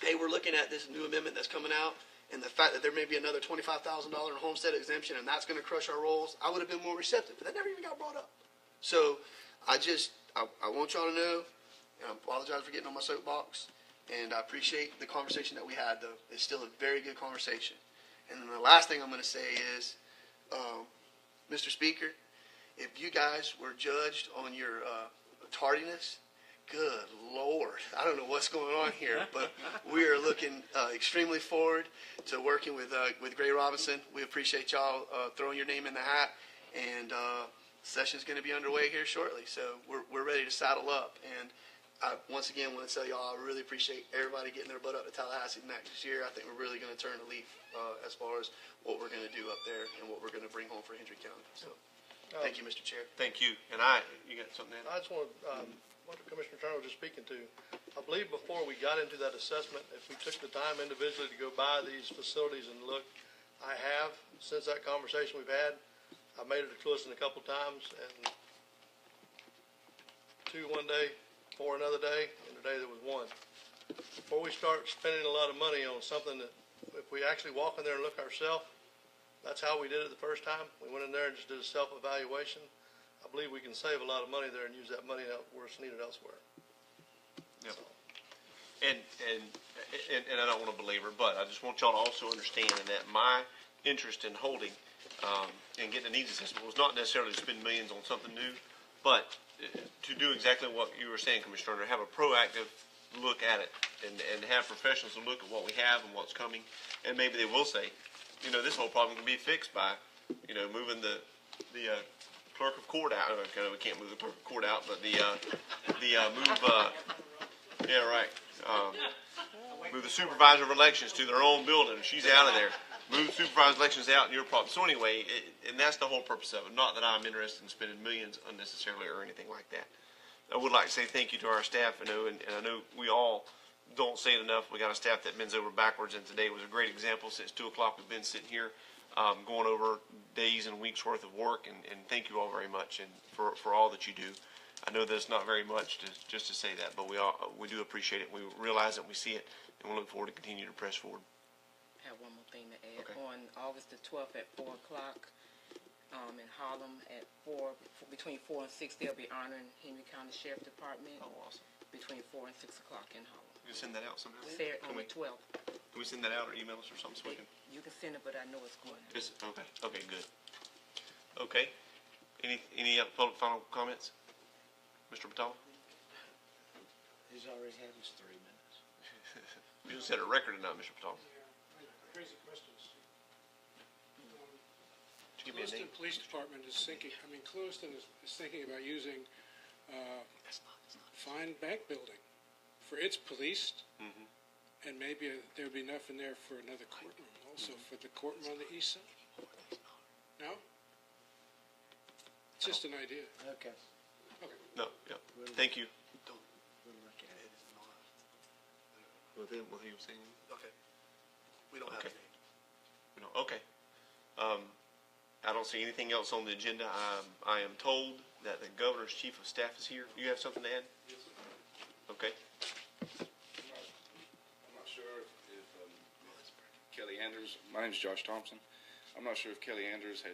hey, we're looking at this new amendment that's coming out, and the fact that there may be another $25,000 in homestead exemption, and that's going to crush our rolls, I would have been more receptive. But that never even got brought up. So I want y'all to know, and I apologize for getting on my soapbox, and I appreciate the conversation that we had, though. It's still a very good conversation. And then the last thing I'm going to say is, Mr. Speaker, if you guys were judged on your tardiness, good Lord, I don't know what's going on here, but we are looking extremely forward to working with Gray Robinson. We appreciate y'all throwing your name in the hat, and session's going to be underway here shortly. So we're ready to saddle up. And I once again want to tell y'all I really appreciate everybody getting their butt up to Tallahassee next year. I think we're really going to turn a leaf as far as what we're going to do up there and what we're going to bring home for Hendry County. So thank you, Mr. Chair. Thank you. And you got something to add? I just want to, what Commissioner Turner was just speaking to, I believe before we got into that assessment, if we took the time individually to go by these facilities and look, I have, since that conversation we've had, I made it to listen a couple times, and 2 one day, 4 another day, and today there was 1. Before we start spending a lot of money on something that, if we actually walk in there and look ourselves, that's how we did it the first time. We went in there and just did a self-evaluation. I believe we can save a lot of money there and use that money where it's needed elsewhere. Yep. And I don't want to belabor, but I just want y'all to also understand that my interest in holding and getting a needs assessment was not necessarily to spend millions on something new, but to do exactly what you were saying, Commissioner Turner, have a proactive look at it and have professionals to look at what we have and what's coming, and maybe they will say, this whole problem can be fixed by, moving the clerk of court out. Okay, we can't move the clerk of court out, but yeah, right. Move the supervisor of elections to their own building. She's out of there. Move supervisor of elections out in your problem. So anyway, and that's the whole purpose of it. Not that I'm interested in spending millions unnecessarily or anything like that. I would like to say thank you to our staff, and I know we all don't say it enough. We got a staff that bends over backwards, and today was a great example. Since 2 o'clock, we've been sitting here going over days and weeks worth of work, and thank you all very much and for all that you do. I know that's not very much just to say that, but we do appreciate it. We realize it, we see it, and we look forward to continue to press forward. I have one more thing to add. Okay. On August the 12th at 4 o'clock in Harlem at between 4 and 6, they'll be honoring Henry County Sheriff Department. Oh, awesome. Between 4 and 6 o'clock in Harlem. You can send that out somehow? Saturday on the 12th. Can we send that out or email us or something so we can? You can send it, but I know it's going. Okay. Okay, good. Okay. Any public final comments? Mr. Batalla? He's already had his 3 minutes. You just set a record tonight, Mr. Batalla. Crazy questions. Give me a Clewiston name. Police Department is thinking, Clewiston is thinking about using fine bank building for its police, and maybe there would be enough in there for another courtroom, also for the courtroom on the east side. No? It's just an idea. Okay, No, yeah. Thank you. we'll look at it. What he was saying? Okay. We don't have Okay. a name. No, okay. I don't see anything else on the agenda. I am told that the governor's chief of staff is here. You have something to add? Yes, sir. Okay. I'm not sure if Kelly Anders, my name is Josh Thompson. I'm not sure if Kelly Anders had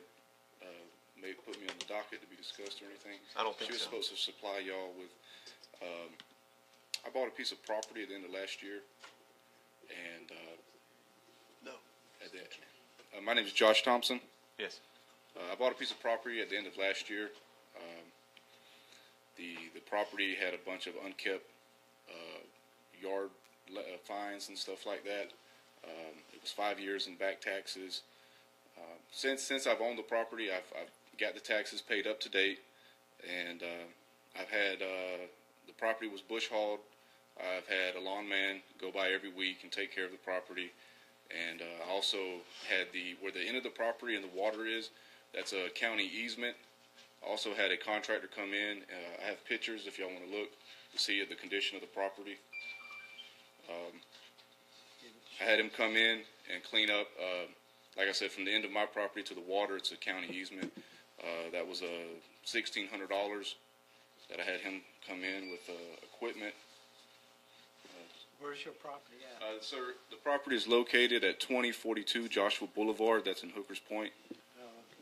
may put me on the docket to be discussed or anything. I don't think She was so. supposed to supply y'all with, I bought a piece of property at the end of last year, and No. my name is Josh Thompson. Yes. I bought a piece of property at the end of last year. The property had a bunch of unkept yard fines and stuff like that. It was 5 years in back taxes. Since I've owned the property, I've got the taxes paid up to date, and I've had the property was bush hauled. I've had a lawn man go by every week and take care of the property, and I also had where the end of the property and the water is, that's a county easement. Also had a contractor come in. I have pictures if y'all want to look to see the condition of the property. I had him come in and clean up. Like I said, from the end of my property to the water, it's a county easement. That was $1,600 that I had him come in with equipment. Where's your property at? Sir, the property is located at 2042 Joshua Boulevard. That's in Hooker's Point.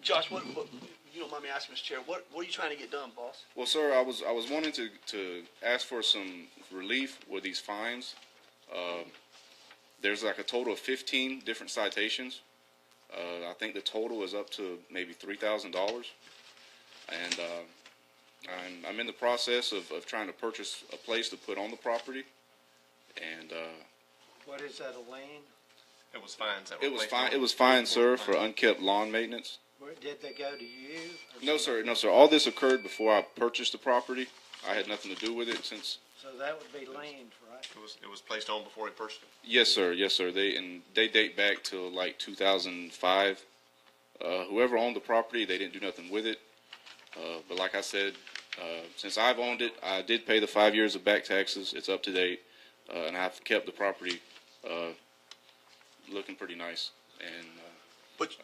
Josh, what you don't mind me asking, Mr. Chair, what are you trying to get done, boss? Well, sir, I was wanting to ask for some relief with these fines. There's like a total of 15 different citations. I think the total is up to maybe $3,000, and I'm in the process of trying to purchase a place to put on the property. And What is that, a lane? It was fines. it was fine. It was fine, sir, for unkept lawn maintenance. Where, did they go to you? Or No, sir. somebody? No, sir. All this occurred before I purchased the property. I had nothing to do with it since. So that would be lanes, right? It was placed on before he purchased it. Yes, sir. Yes, sir. They date back to like 2005. Whoever owned the property, they didn't do nothing with it. But like I said, since I've owned it, I did pay the 5 years of back taxes. It's up to date, and I've kept the property looking pretty nice. And But,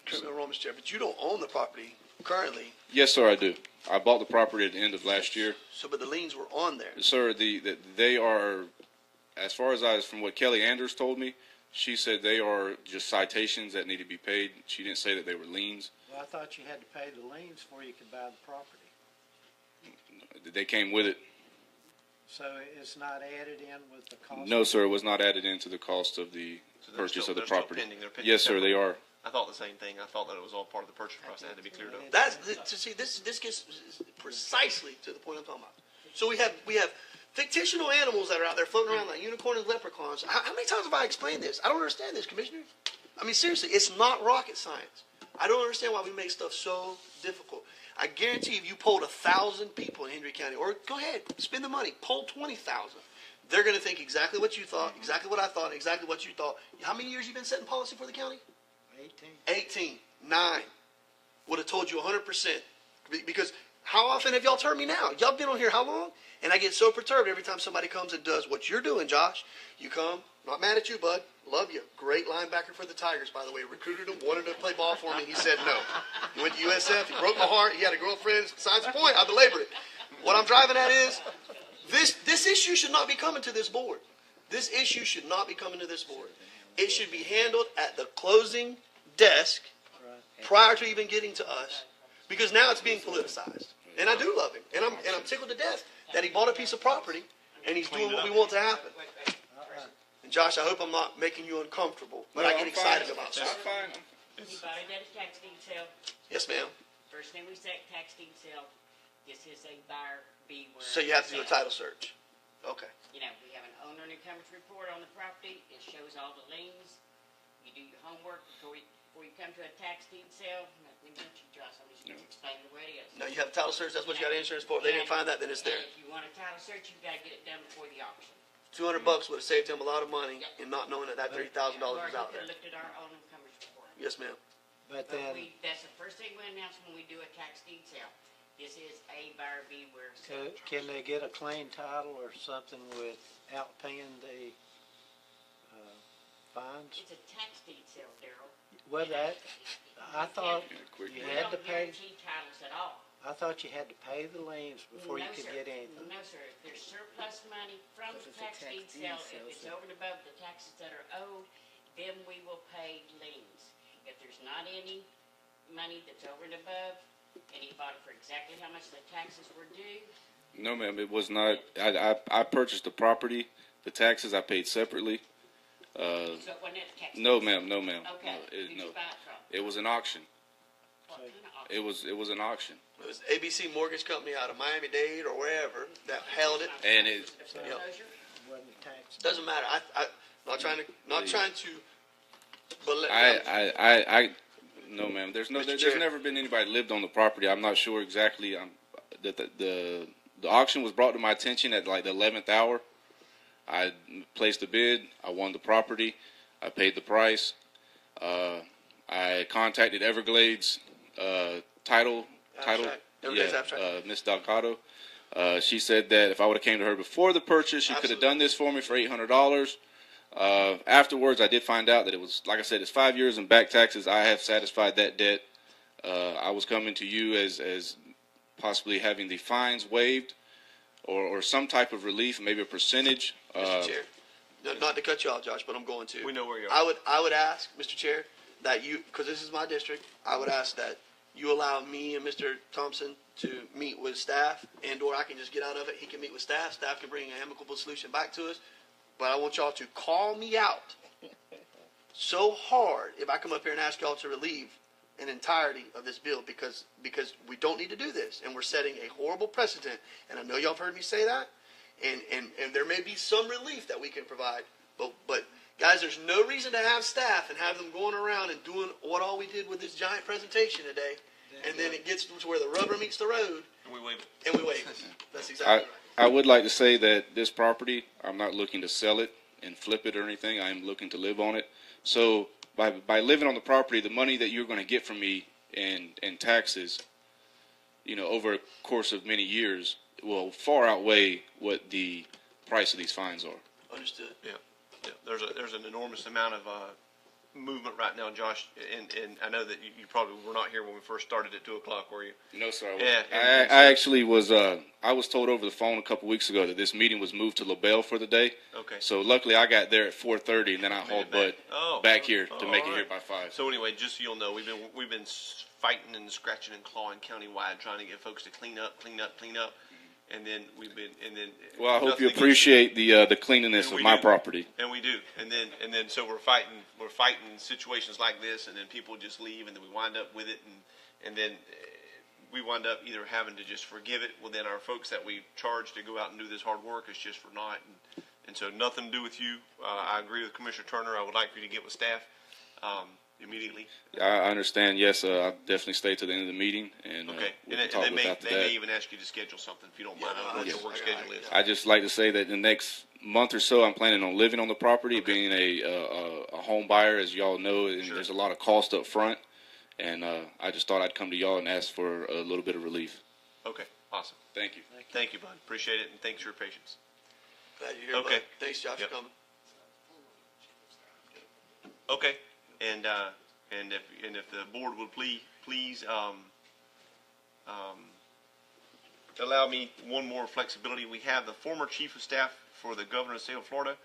correct me if I'm wrong, Mr. Chair, but you don't own the property currently, yes, sir, I do. I bought the property at the end of last year. so, but the liens were on there. Sir, they are, as far as from what Kelly Anders told me, she said they are just citations that need to be paid. She didn't say that they were liens. Well, I thought you had to pay the liens before you could buy the property. They came with it. So it's not added in with the cost? No, sir, it was not added into the cost of the So they're purchase still- of the they're still property. pending. They're pending Yes, sir, they are. I thought the same thing. I thought that it was all part of the purchase process. It had to be cleared up. This gets precisely to the point I'm talking about. So we have fictional animals that are out there floating around like unicorns and leprechauns. How many times have I explained this? I don't understand this, Commissioner. I mean, seriously, it's not rocket science. I don't understand why we make stuff so difficult. I guarantee if you polled 1,000 people in Hendry County, or go ahead, spend the money, poll 20,000, they're going to think exactly what you thought, exactly what I thought, exactly what you thought. How many years you been setting policy for the county? 18. 9. Would have told you 100%. Because how often have y'all turned me now? Y'all been on here how long? And I get so perturbed every time somebody comes and does what you're doing, Josh. You come, not mad at you, bud. Love you. Great linebacker for the Tigers, by the way. Recruited him, wanted to play ball for me. He said no. He went to USF. He broke my heart. He had a girlfriend. Besides the point, I belabor it. What I'm driving at is this issue should not be coming to this board. This issue should not be coming to this board. It should be handled at the closing desk prior to even getting to us, because now it's being politicized. And I do love him, and I'm tickled to death that he bought a piece of property and he's doing what we want to happen. And Josh, I hope I'm not making you uncomfortable, but I get excited about stuff. Anybody that is tax deed sale, Yes, ma'am. first thing we say, tax deed sale, this is a buyer beware. So you have to do a title search. Okay. You know, we have an owner and encumbrance report on the property. It shows all the liens. You do your homework before you come to a tax deed sale. Nothing against you, Josh. I'm just going to explain the way it is. Now you have a title search. That's what you got insurance for. If they didn't find that, then it's there. And if you want a title search, you've got to get it done before the auction. $200 would have saved him a lot of money in not knowing that $30,000 was out there. Or you looked at our own encumbrance report. Yes, ma'am. But But then, that's the first thing we announce when we do a tax deed sale. This is a buyer beware sale. can they get a clean title or something without paying the fines? It's a tax deed sale, Darrell. Well, I thought you had to We pay, don't guarantee titles at all. I thought you had to pay the liens before you No, could sir. get anything. No, sir. If there's surplus money from the tax deed sale, if it's over and above the taxes that are owed, then we will pay liens. If there's not any money that's over and above, and he bought it for exactly how much the taxes were due, No, ma'am, it was not. I purchased the property. The taxes I paid separately. so it wasn't at the tax. No, ma'am, no, ma'am. Okay. Who'd No, you buy it from? it was an auction. What kind of auction? It was an auction, It was ABC Mortgage Company out of Miami-Dade or wherever that held it. and it. Foreclosure? Wasn't a tax. Doesn't matter. I'm not trying to. But No, ma'am. There's Mr. there's Chair. never been anybody lived on the property. I'm not sure exactly. The auction was brought to my attention at like the 11th hour. I placed a bid. I won the property. I paid the price. I contacted Everglades title. Everglades Abstract. Miss Delgado. She said that if I would have came to her before the purchase, she could have done this for me for $800. Afterwards, I did find out that it was, like I said, it's 5 years in back taxes. I have satisfied that debt. I was coming to you as possibly having the fines waived or some type of relief, maybe a percentage. Mr. Chair, not to cut you off, Josh, but I'm going to. We know where you are. I would ask, Mr. Chair, that you, because this is my district, I would ask that you allow me and Mr. Thompson to meet with staff, and/or I can just get out of it. He can meet with staff. Staff can bring an amicable solution back to us. But I want y'all to call me out so hard if I come up here and ask y'all to relieve an entirety of this bill, because we don't need to do this, and we're setting a horrible precedent. And I know y'all have heard me say that, and there may be some relief that we can provide. But guys, there's no reason to have staff and have them going around and doing what all we did with this giant presentation today, and then it gets to where the rubber meets the road, And we waive it. and we waive it. That's exactly right. I would like to say that this property, I'm not looking to sell it and flip it or anything. I'm looking to live on it. So by living on the property, the money that you're going to get from me in taxes, over a course of many years, will far outweigh what the price of these fines are. Understood. Yeah. There's an enormous amount of movement right now, Josh, and I know that you probably were not here when we first started at 2:00, were you? No, sir. I wasn't. Yeah. I actually was. I was told over the phone a couple weeks ago that this meeting was moved to LaBelle for the day. Okay. So luckily, I got there at 4:30, and then I hauled butt back here to make it here by 5. So anyway, just so you'll know, we've been fighting and scratching and clawing countywide, trying to get folks to clean up, and then Well, I hope nothing you against appreciate the cleanliness And of we my do. property. And we do, and then so we're fighting situations like this, and then people just leave, and then we wind up with it, and then we wind up either having to just forgive it. Well, then our folks that we charge to go out and do this hard work is just for naught, and so nothing to do with you. I agree with Commissioner Turner. I would like for you to get with staff immediately? I understand. Yes, I'll definitely stay to the end of the meeting, and Okay, we and can talk they may, after they that. may even ask you to schedule something, if you don't mind. I don't know what your work schedule is. I just like to say that the next month or so, I'm planning on living on the property, Okay. being a home buyer, as y'all know, and Sure. there's a lot of cost up front. And I just thought I'd come to y'all and ask for a little bit of relief. Okay, awesome. Thank you. Thank you, bud. Appreciate it, and thanks for your patience. Glad you're here, Okay. bud. Thanks, Josh, Yep. for coming. Okay, and if the board would please allow me one more flexibility. We have the former chief of staff for the governor of the state of Florida,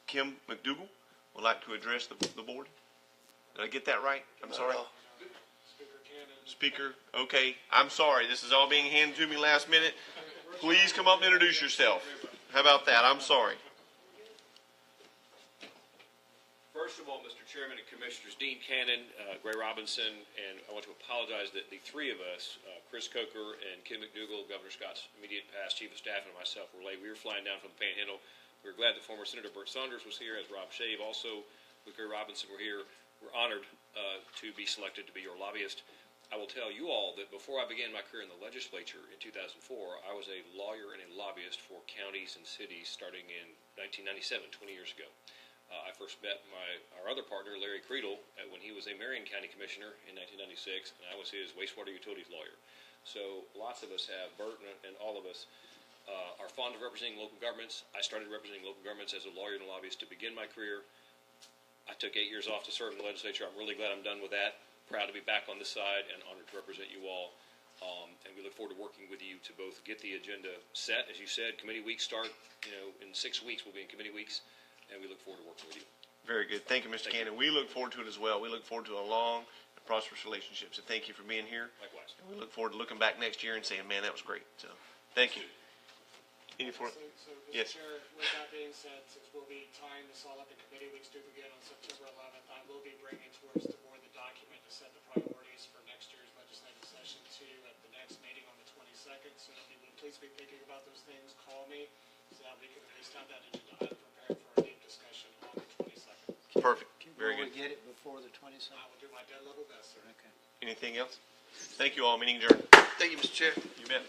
Kim McDougal, would like to address the board. Did I get that right? I'm sorry. Speaker, okay, I'm sorry. This is all being handed to me last minute. Please come up and introduce yourself. How about that? I'm sorry. First of all, Mr. Chairman and Commissioners, Dean Cannon, Gray Robinson, and I want to apologize that the three of us, Chris Coker and Kim McDougal, Governor Scott's immediate past chief of staff, and myself were late. We were flying down from the Panhandle. We were glad that former Senator Bert Saunders was here, as Rob Shave also with Gray Robinson were here. We're honored to be selected to be your lobbyist. I will tell you all that before I began my career in the legislature in 2004, I was a lawyer and a lobbyist for counties and cities starting in 1997, 20 years ago. I first met our other partner, Larry Creedle, when he was a Marion County Commissioner in 1996, and I was his wastewater utilities lawyer. So lots of us have, Bert and all of us, are fond of representing local governments. I started representing local governments as a lawyer and a lobbyist to begin my career. I took 8 years off to serve in the legislature. I'm really glad I'm done with that. Proud to be back on this side and honored to represent you all. And we look forward to working with you to both get the agenda set. As you said, committee weeks start, in 6 weeks. We'll be in committee weeks, and we look forward to working with you. Very good. Thank you, Mr. Cannon. We look forward to it as well. We look forward to a long and prosperous relationship. So thank you for being here. Likewise. And we look forward to looking back next year and saying, man, that was great. So thank you. Any for? So, Yes. Mr. Chair, with that being said, since we'll be tying this all up in committee weeks do begin on September 11th, I will be bringing towards the board the document to set the priorities for next year's legislative session to you at the next meeting on the 22nd. So if you would please be thinking about those things, call me so that we can at least have that agenda item prepared for a deep discussion on the 22nd. Perfect. Very Will good. we get it before the 22nd? I will do my dead level best, sir. Okay. Anything else? Thank you all. Meeting adjourned. Thank you, Mr. Chair. You bet.